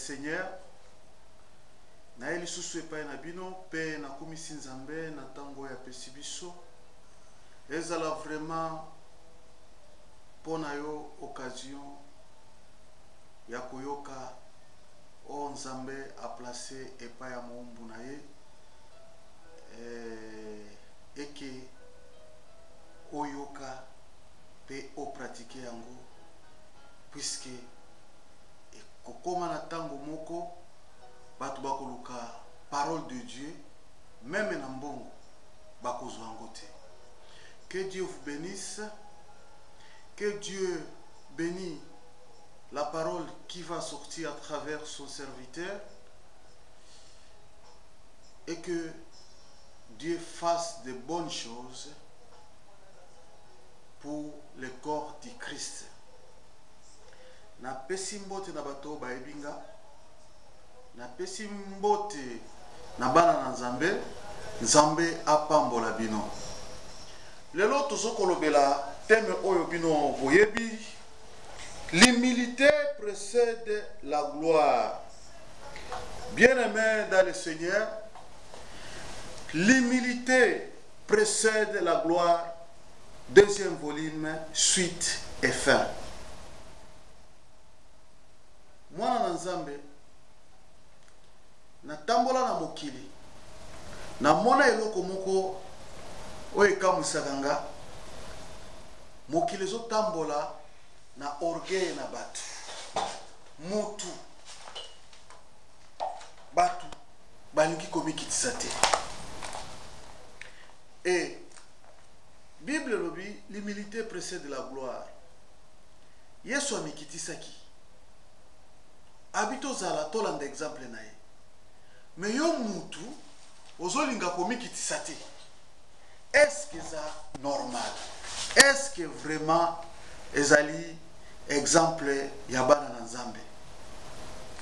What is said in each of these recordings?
Seigneur, na eli susu epai na bino pe na komisi nzambe na tango ya pesi biso ezala vraiment pona yo occasion ya koyoka o nzambe a placé epai ya moumbu na ye eke oyoka pe o pratiquer yango puisque kokoma na tango moko bato bakoluka parole de Dieu même na mbongo bakozwa yango te. Que Dieu vous bénisse, que Dieu bénisse la parole qui va sortir à travers son serviteur et que Dieu fasse de bonnes choses pour le corps du Christ. Na pesi mbote na bato baebinga, na pesi mbote na bana na nzambe, nzambe apambola bino. Lelo tozokolobela thème oyo bino boyebi, l'humilité précède la gloire. Bien-aimés dans le Seigneur, l'humilité précède la gloire. Deuxième volume, suite et fin. Mwana na nzambe na tambola na mokili na mona eloko moko oyo ekamusaka nga mokili ezotambola na orgueil na bato mutu bato balingi komikitisa te. Et Bible lobi l'humilité précède la gloire. Yesu amikitisaki habito zala tolanda exemple na ye. Mais yo mutu ozolinga komikitisa te. Est-ce que ça normal? Est-ce que vraiment ezali exemple ya bana na nzambe?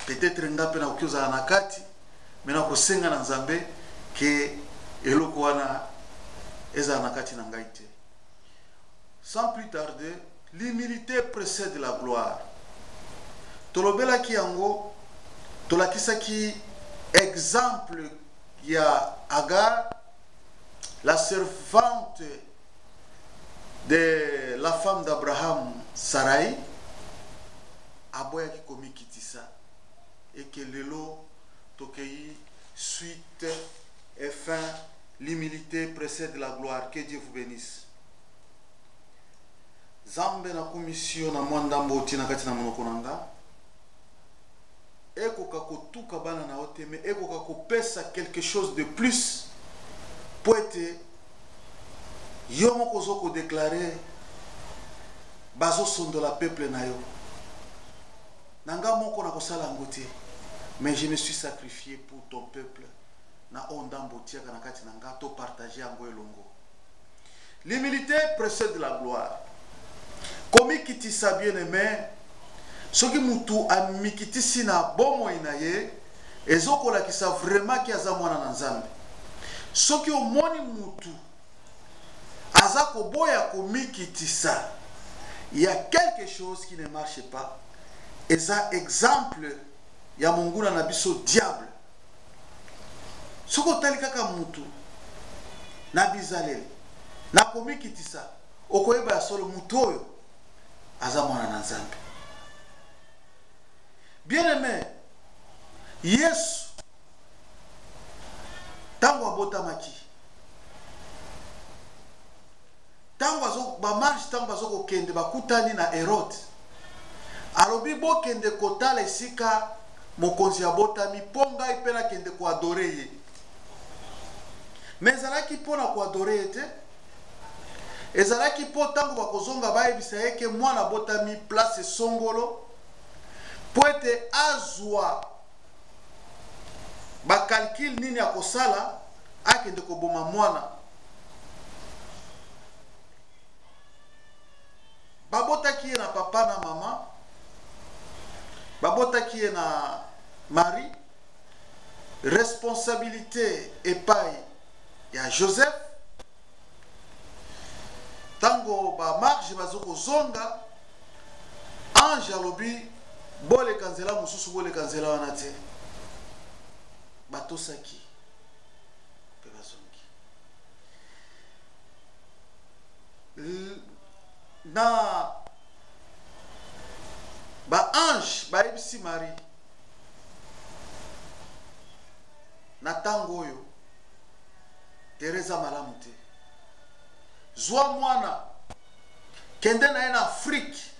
Peut-être ngape na ukioza na kati mena kosenga na nzambe ke eloko wana ezala na kati na ngai te. Sans plus tarder, l'humilité précède la gloire. Tolobela ki yango tolakisa ki exemple ya Agar, la servante de la femme d'Abraham, Sarai, aboya ki komikitisa et que lelo tokei suite et fin. L'humilité précède la gloire. Que Dieu vous bénisse. Zambe na komisio na mwandambo tina kati na monoko nanga. Eko kakotuka bana na oteme, eko kakopesa quelque chose de plus. Poete yomo kozoko déclarer bazo sondo la peuple na yo. Nanga moko na kosala ngote. Mais je me suis sacrifié pour ton peuple. Na ondambo tiaka na kati na nga to partager yango elongo. L'humilité précède la gloire. Komikitisa bien-aimé, soki mutu amikitisi na bomo inaye, ezokola kisa vraiment ki aza mwana na nzambe. Soki omoni mutu aza koboya komikitisa, il y a quelque chose qui ne marche pas. Eza exemple ya monguna na biso diable. Soko tali kaka mutu na bizaleli na komikitisa okoyeba ya solo mutu oyo aza mwana na nzambe. Bien-aimé, Yesu tango abotamaki, tango azo ba marche tango azo kokende bakutani na Herode, alobi bokende kotala esika mokonzi abotami mpo ngai mpe nakende koadore ye. Mais ezalaki mpona koadore ye te, ezalaki mpo ntango bakozonga bayebisa ye ke mwana abotami place songolo mpo ete azwa bakalkile nini akosala akende koboma mwana. Babotaki ye na papa na mama, babotaki ye na Marie, responsabilité epai ya Joseph. Tango ba marche bazoko zonga, ange alobi bole kanzela mususu bole kanzela wana te batosaki pe bazongi na ba ange bayebisi Marie na tango oyo Teresa malamu te zwa mwana kende na ye na Afrique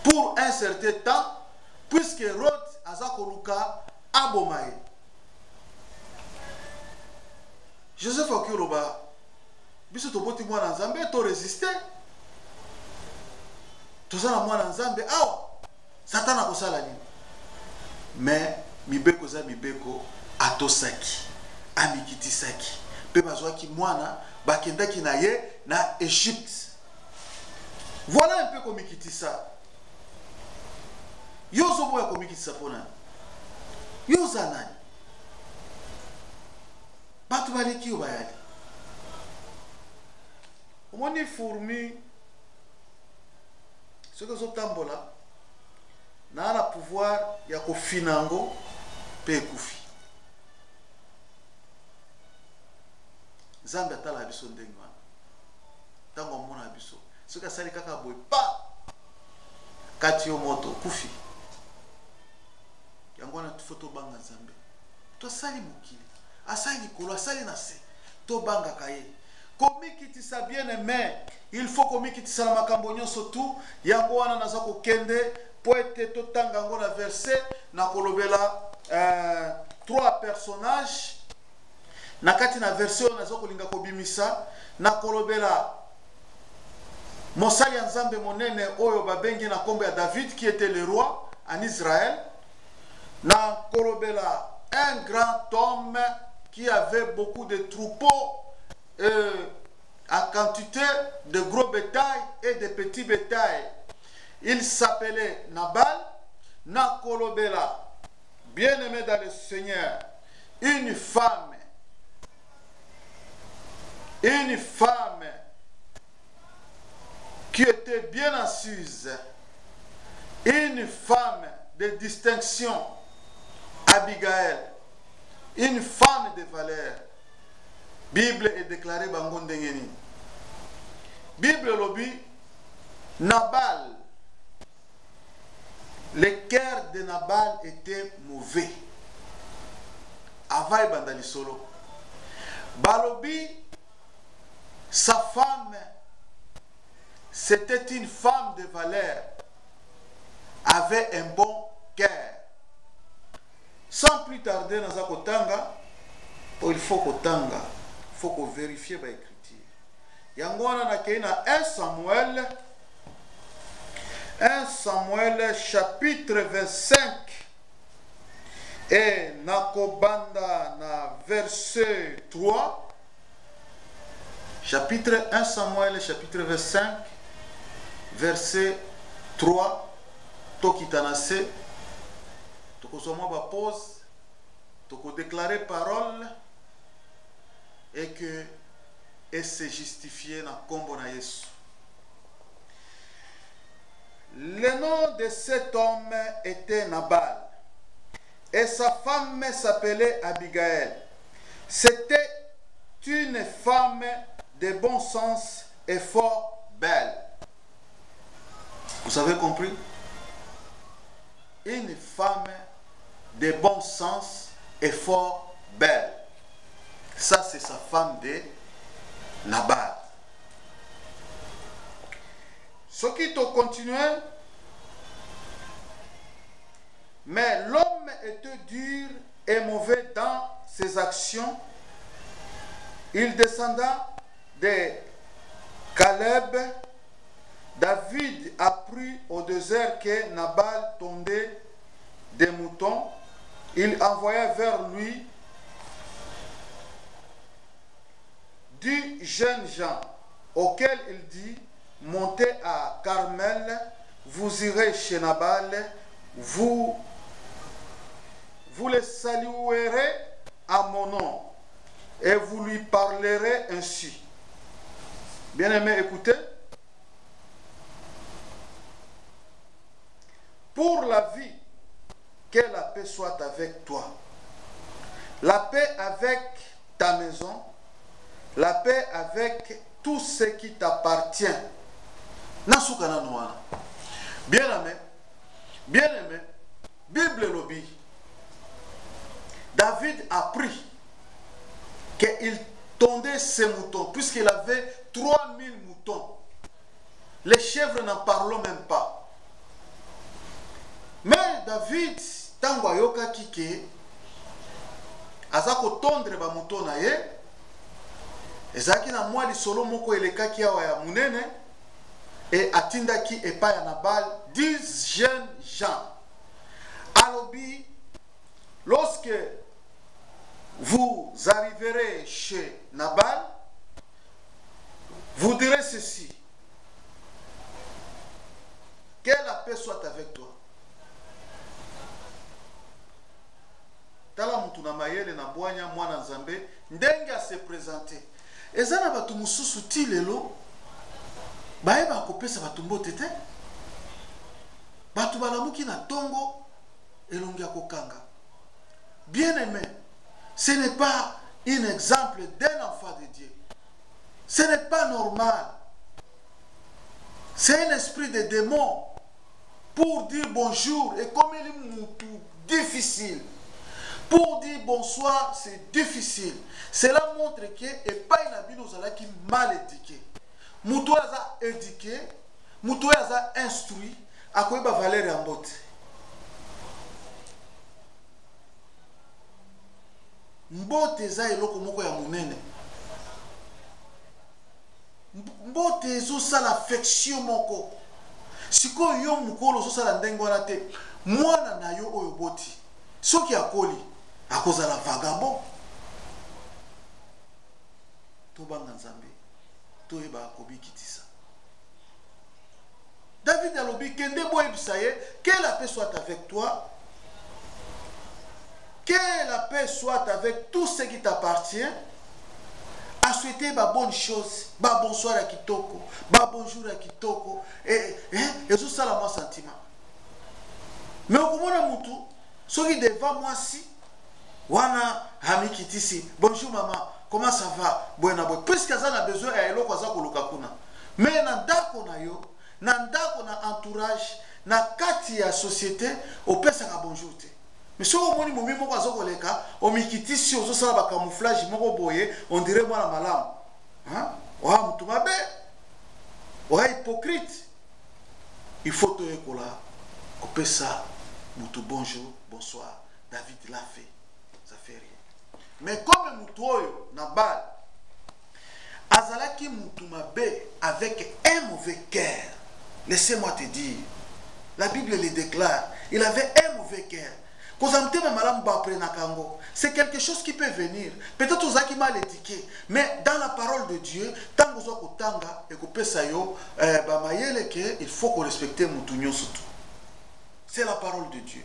pour un certain temps puisque Hérode aza koluka aboma ye. Joseph akioloba biso toboti mwana nzambe to résister toza na mwana nzambe awa Satan akosala nini mais mibeko za mibeko atosaki amikitisaki pe bazwaki mwana bakendaki na ye na Égypte. Voilà un peu comme mikitisa yozo boya komikitisa pona yoza nani batu baleki bayali omoni fourmi ce que zotambola na la pouvoir ya kofinango pe kufi Nzambe atala biso ndenge wana tango amona biso soki asali kaka boye pa kati yo moto kufi yango wana tufo tobanga Nzambe tosali mokili asali likolo asali na se tobangaka ye komikitisa bien aimé il faut komikitisa na makambo nyonso tu yango wana naza kokende po ete totanga yango na verset na kolobela 3 personnages na kati na verset oyo naza kolinga kobimisa na kolobela mosali ya Nzambe monene oyo babengi na kombo ya David qui était le roi en Israël na kolobela un grand homme qui avait beaucoup de troupeaux en quantité de gros bétail et de petits bétail. Il s'appelait Nabal. Na kolobela, bien-aimé dans le Seigneur, une femme qui était bien assise, une femme de distinction, Abigail, une femme de valeur. Bible est déclarée bango ndengeni. Bible lobi Nabal. Le cœur de Nabal était mauvais. Avaï bandali solo. Balobi, sa femme, c'était une femme de valeur, avait un bon cœur. Sans plus tarder, dans Kotanga, il faut Kotanga, il faut vérifier l'écriture. Yangwana na keina 1 Samuel chapitre 25 et nakobanda na verset 3. Chapitre 1 Samuel chapitre 25 verset 3. Tokitanase tokozoma ba pause toko déclarer parole et se justifier na kombo na Yesu. Le nom de cet homme était Nabal et sa femme s'appelait Abigail. C'était une femme de bon sens et fort belle. Vous avez compris? Une femme de bon sens et fort belle. Ça, c'est sa femme de Nabal. Ce qui te continuait, mais l'homme était dur et mauvais dans ses actions. Il descenda de Caleb. David apprit au désert que Nabal tondait des moutons. Il envoya vers lui 10 jeunes gens auxquels il dit: montez à Carmel, vous irez chez Nabal, vous le saluerez à mon nom et vous lui parlerez ainsi. Bien-aimés, écoutez. pour la vie, que la paix soit avec toi. La paix avec ta maison, la paix avec tout ce qui t'appartient. Nasukana noana. Bien aimé, Bible lobby. David a pris qu'il tondait ses moutons, puisqu'il avait 3000 moutons. Les chèvres n'en parlons même pas. Mais David, tango ayoka kike, azako tondre ba mouton na ye, ezaki na mwa lisolo moko elekaki awa ya munene, et atindaki epai ya Nabal 10 jeunes gens. Alobi, lorsque vous arriverez chez Nabal, vous direz ceci: que la paix soit avec toi. Tala mutu na mayele na bwanya mwana nzambe ndenge a se présenter. Ezana batu mususu ti lelo baeba kopesa batu mbote te. Batu balamuki na tongo elongi ya kokanga. Bien aimé, ce n'est pas un exemple d'un enfant de Dieu. Ce n'est pas normal. C'est un esprit de démon pour dire bonjour. Et comme il est difficile, pour dire bonsoir, c'est difficile. Cela montre que et pas une habitude qui mal éduqué. Moutou a éduqué, Moutou a instruit, à quoi il va valer en botte. Mbote za eloko moko ya munene. Mbote zo sala affection moko. Siko yo mukolo zo sala ndenge wana te. Mwana na yo oyo boti. Soki akoli akozala vagabond. To banga nzambe. To eba akobi kitisa. David alobi kende boye bisaye, que la paix soit avec toi. Que la paix soit avec tout ce qui t'appartient. À souhaiter ma bonne chose, ma bonsoir à kitoko, ma bonjour à kitoko, et tout ça là mon sentiment. Mais au moment où mutu, celui devant moi si, wana hami kitisi, bonjour maman, comment ça va, buena boy, puisque ça a besoin à elo kwa za koluka kuna. Mais nandako na yo, nandako na entourage, na kati ya société, au pesa ka bonjour te. Mais si on moni momi moko azokoleka, o mikitisi ozo sala ba camouflage moko boye, on dirait moi la malamu. Hein? Wa mutu mabe. Wa hypocrite. Il faut te ekola. Kopesa mutu bonjour, bonsoir. David l'a fait. Ça fait rien. Mais comme mutu oyo Nabal azalaki mutu mabe avec un mauvais cœur. Laissez-moi te dire. La Bible le déclare, il avait un mauvais cœur. C'est quelque chose qui peut venir. Peut-être aux qui mal éduqué. Mais dans la parole de Dieu, il faut qu'on respecte Moutounio surtout. C'est la parole de Dieu.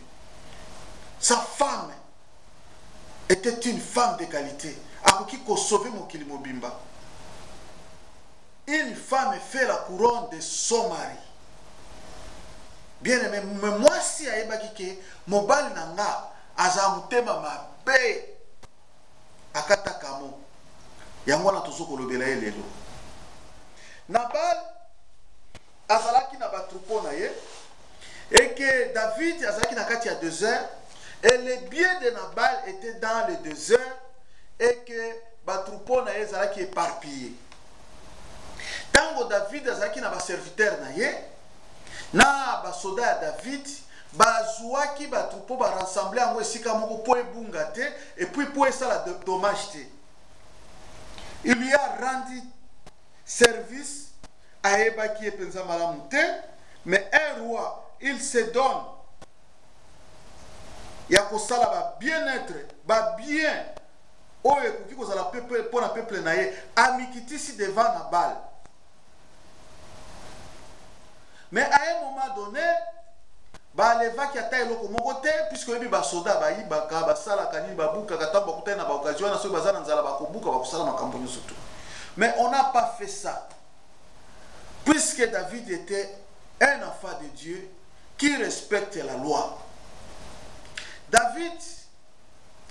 Sa femme était une femme de qualité. Une femme fait la couronne de son mari. Bien aimé, mais moi si aïbaki ke mobile nanga azamutema mabe akata kamo yangwana tozoko lobela elelo. Nabal azalaki na batroupeau na ye et que David azalaki na kati ya désert et les biens de Nabal étaient dans le désert et que batroupeau na ye azalaki éparpillé. Tango David azalaki na ba serviteur na ye na ba soda David bazouaki ba troupeau ba rassembler yango esika moko po ebunga te et puis po esala de dommage te. Il lui a rendu service à ebaki epenza malamu te, mais un roi il se donne ya kosala ba bien-être ba bien oyo ekoki kozala peuple pour na peuple na ye amikitisi devant Nabal. Mais à un moment donné, ba leva ki ata eloko moko te puisque yebi ba soda ba yibaka ba sala kani ba buka katamba kutana na ba occasion na so bazana nzala ba kobuka ba kusala makambo nyoso tout. Mais on n'a pas fait ça. Puisque David était un enfant de Dieu qui respecte la loi. David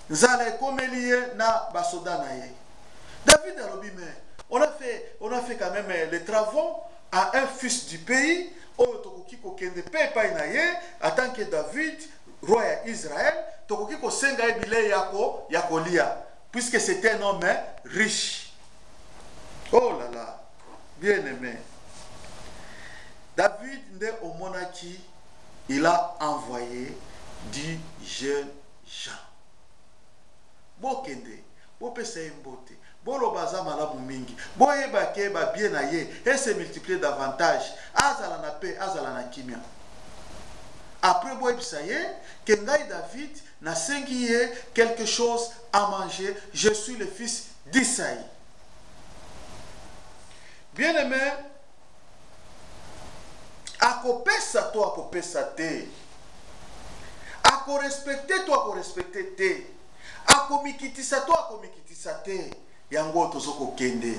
nzala ekomelie na basoda na ye. David alobi mais on a fait quand même les travaux à un fils du pays oyo tokoki kokende pe epai na ye en tant que David roi ya Israël tokoki kosenga ye bilei ya kolia puisque c'était un homme riche. Oh là là, bien aimé. David nde omonaki, il a envoyé 10 jeunes gens. Bokende, bopesa mbote, bolobaza malamu mingi, boyeba ke ba bien na ye, et se multiplier davantage, azala na paix, azala na kimia. Après boyebisa ye, ke ngai David na sengi ye quelque chose à manger, je suis le fils d'Isaïe. Bien aimé, akopesa to akopesa te, akorespecte to akorespecte te, akomikitisa to akomikitisa te, yango tozoko kende.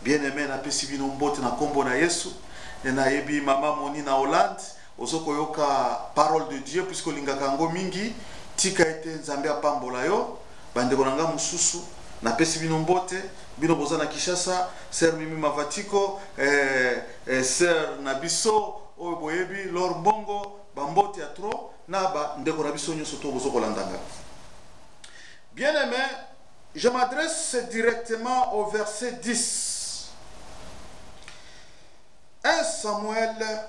Bien aimé, na pesi bino mbote na kombo na Yesu, na yebi mama moni na Hollande, ozoko yoka parole de Dieu puisque lingaka ngo mingi, tika ete nzambe apambola yo, bandeko nanga mususu, na pesi bino mbote, bino boza na Kishasa, Sœur Mimi Mavatiko, Sœur Nabiso, oyo boyebi, Lor Bongo, bambote ya tro, na ba ndeko na biso nyoso to bozoko landanga. Bien aimé, je m'adresse directement au verset 10. 1 Samuel,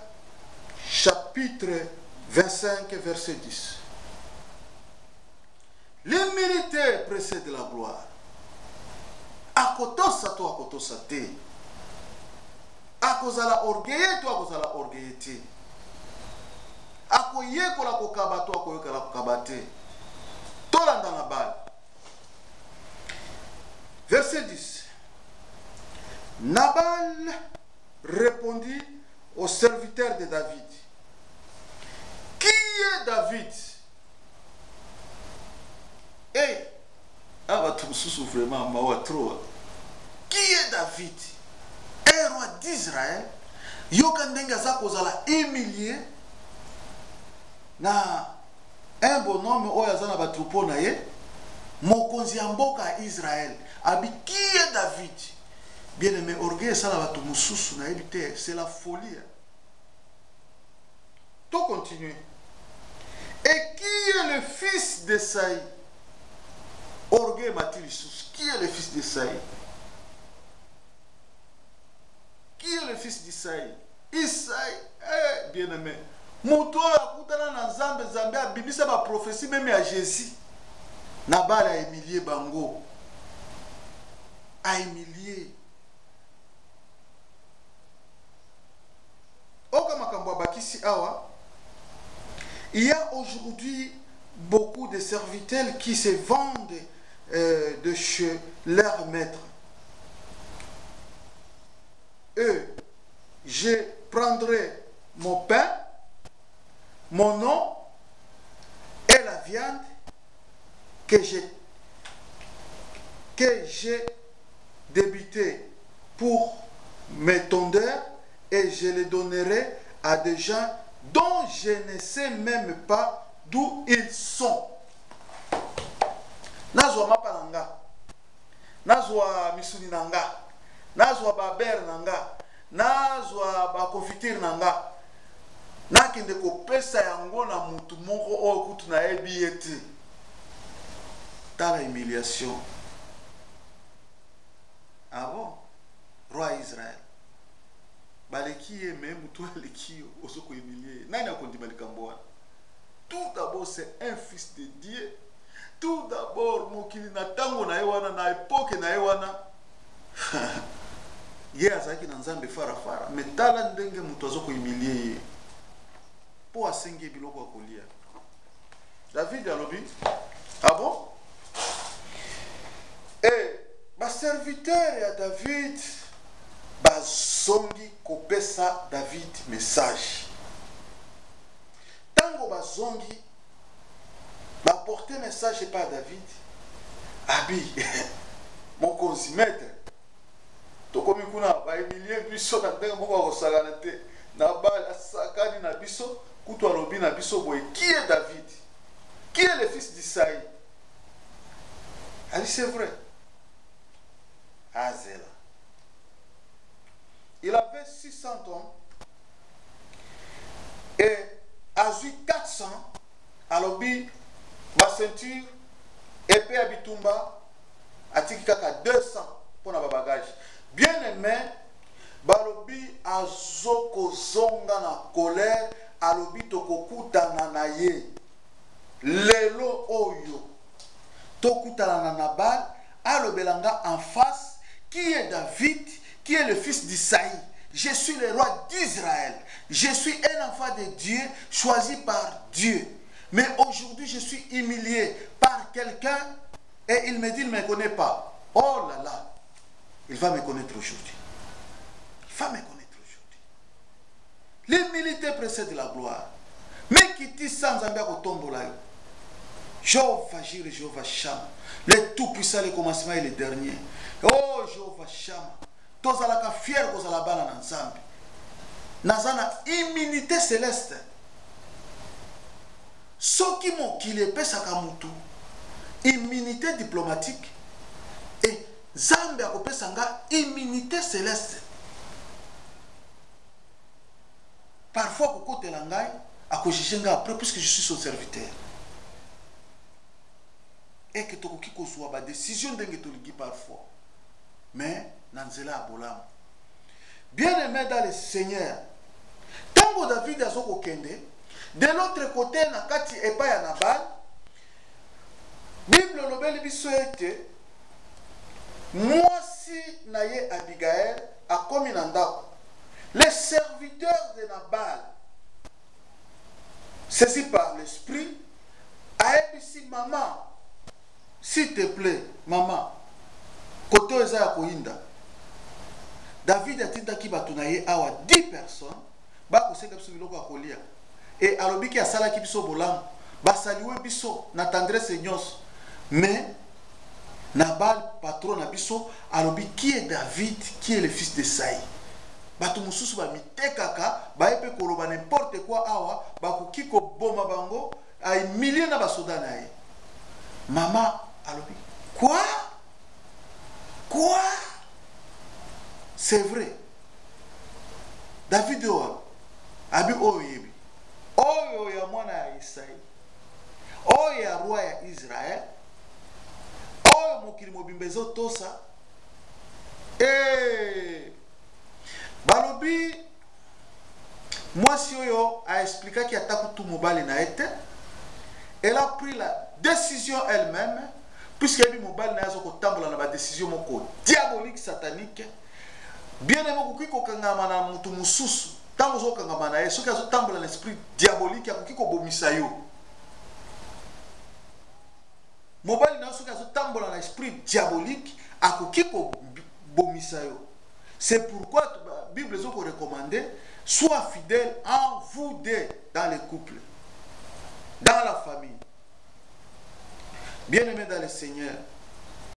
chapitre 25, verset 10. L'humilité précède la gloire. Akotosa to akotosa te. Akozala orgueilleux to akozala orgueilleux te. Akoyekola kokaba to akoyekola kokaba te. Tolanda na bal. Verset 10. Nabal répondit au serviteur de David. Qui est David? Et vraiment, qui est David? Un roi d'Israël. Yokandenga za kozala humilié. Na un bonhomme oyaza na batroupeau na ye. Mokonzi ya mboka Israël. Abi qui est David? Bien aimé, orgueil ça la batu mususu na ebite, c'est la folie. Tout continue. Et qui est le fils d'Esaïe? Orgueil Matilisus. Qui est le fils d'Isaïe? Qui est le fils d'Isaïe? Isaïe, bien aimé. Mouto ya kutana na Nzambe, Nzambe a bibisa ba prophétie même à Jésus. Nabal a humilié bango. A humilié. Il y a aujourd'hui beaucoup de serviteurs qui se vendent de chez leur maître. Je prendrai mon pain, mon nom et la viande que j'ai débité pour mes tondeurs et je les donnerai à des gens dont je ne sais même pas d'où ils sont. Nazwa mapalanga, nazwa misuni nanga, nazwa baber nanga, nazwa ba confiture nanga. Nakende kopesa yango na mutu moko oyo kutu na yebi ete. Dans la humiliation. Ah bon? Roi Israël. Baleki même mutu aleki osoko humilié. Nani akondima likambo? Tout d'abord c'est un fils de Dieu. Tout d'abord mokili na tango na yewana na époque na yewana. Ye azaki na Nzambe fara fara. Metala ndenge mutu azoko humilié. Po asenge biloko akolia. David alobi. Ah bon? Et ma serviteur ya David bazongi kopesa David message. Tango bazongi ba porter message par David. Abi mon consimètre. To komi kuna ba Emilie biso na ndenge moko ko salana te. Nabal asakani na biso kutu alobi na biso boye, qui est David? Qui est le fils d'Isaïe? Elle dit c'est vrai. Azela. Il avait 600 hommes et Azui 400 alobi ma ceinture épée à bitumba atiki kaka 200 pour na bagage. Bien aimé, balobi azoko zonga na colère alobi tokokutana na ye lelo oyo tokutana na Nabal alobelanga en face qui est David, qui est le fils d'Isaïe. Je suis le roi d'Israël. Je suis un enfant de Dieu, choisi par Dieu. Mais aujourd'hui, je suis humilié par quelqu'un et il me dit, il ne me connaît pas. Oh là là, il va me connaître aujourd'hui. Il va me connaître aujourd'hui. L'humilité précède la gloire. Mais qui dit sans ambia kotombola yo. Jéhovah Jireh, Jéhovah Shammah, le tout-puissant, le commencement et le dernier. Oh Jéhovah Shammah, tozalaka fier kozala bana na Nzambe. Nazana immunité céleste. Soki mokili epesaka mutu immunité diplomatique et Nzambe akopesa nga immunité céleste. Parfois kokotela ngai akojije nga après puisque je suis son serviteur. Et que tokoki kozwa ba décision ndenge toligi parfois. Mais nanzela abolam. Bien aimé dans le Seigneur. Tango David azoko kende, de l'autre côté na kati epa ya Nabal, Bible lobeli biso ete mwasi na ye Abigail akomi na ndako. Les serviteurs de Nabal, saisis par l'esprit, a dit maman, s'il te plaît, maman, côté eza ya koinda. David a tinta ki batunaye awa 10 personnes, ba koseka biso biloko ya kolia. Et alobi ki asala ki biso bolam, ba saliwe biso na tendresse nyonso. Mais Nabal patron na biso alobi qui est David, qui est le fils d'Isaïe. Batu mususu ba mitekaka, ba epe koloba n'importe quoi awa, ba koki ko boma bango, ay milliers na basoda na ye. Maman alobi, quoi? Quoi? C'est vrai. David owa abi oyebi. Oyo ya mwana ya Isaïe. Oyo ya roi ya Israël. Oyo mokili mobimbezo tosa. Balobi mwasi oyo a expliqué ki atakutu mobali na ete. Elle a pris la décision elle-même puisqu'elle dit mobali na yazo ko tambola na ba décision moko diabolique satanique. Bien aimé koki ko kangama na mutu mususu tango zo kangama na ye soki azo tambola na esprit diabolique akoki ko bomisa yo. Mobali na soki azo tambola na esprit diabolique akoki ko bomisa yo. C'est pourquoi la Bible zo ko recommander sois fidèle en vous deux dans les couples, dans la famille. Bien aimé dans le Seigneur,